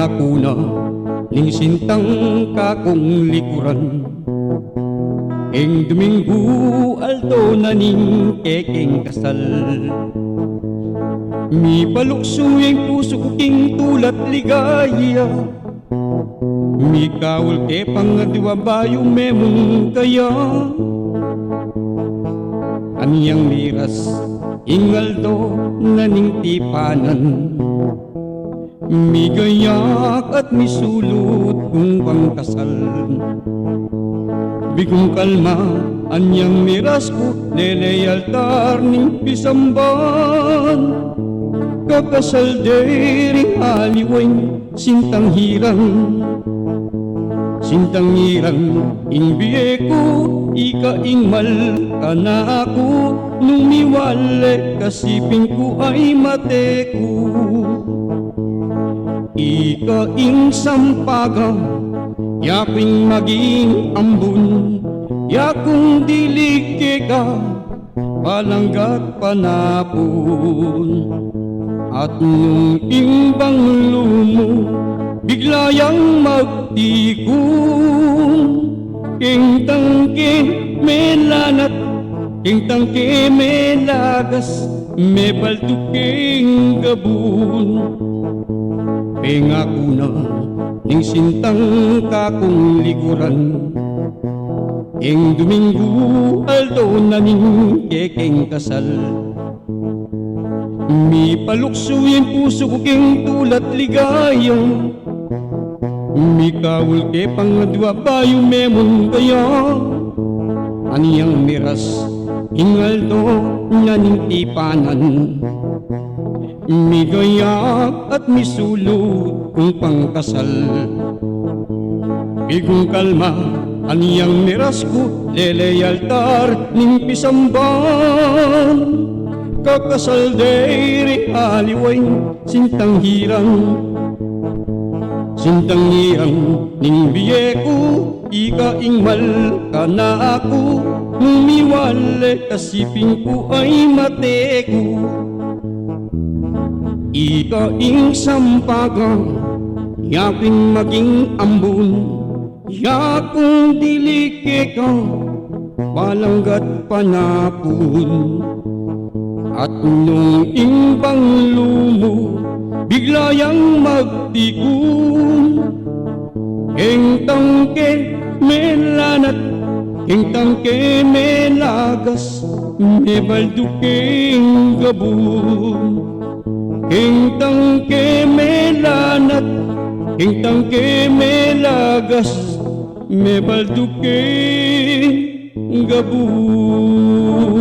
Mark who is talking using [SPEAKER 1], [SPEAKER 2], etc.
[SPEAKER 1] Pengako na ning sintang kakong likuran, eng Domingo alto na ning kekeng kasal. Mi palukso yung puso ko king tulat ligaya, mi kawal ke pangadiwa bayo memong kaya. Anyang miras ingaldo na ning tipanan, mi gayak at mi sulot kung pangkasal. Bigong kalma anyang miras ko leley altar ning pisamban, kakasal dering aliway sintang hirang. Sintang hirang inbiye ko ikaingmal ka na ako, nung miwale kasiping ko ay mate ko. Ikaing sampaga yaking maging ambun, yakong dilig ka palanggat panapon. At nung imbang lumo bigla yang magtikong, king tangke melanat, king tangke melagas, me baltuking gabun. Pengako na ning sintang kakong likuran, eng Domingo alto na ning kekeng kasal. Mi palukso yung puso ko king tulat ligaya, mi kawal ke pangadwa bayo memong kaya. Aniyang miras ingaldo na ning tipanan, mi gayak at mi sulot kung pangkasal. Bigong kalma aniyang miras ko leley altar ning pisamban, kakasal deri aliway sintang hirang. Sintang hirang ning biye ko ikaingmal ka na ako, nung miwale kasiping ko ay mate ko. Ikaing sampaga yaking maging ambon, yakong dilike ka palanggat panapon. At nung imbang lumo bigla yang magtikong, king tangke melanat, king tangke melagas, me balduking gabun. King tangke melanat, king tangke melagas, me balduking gabun.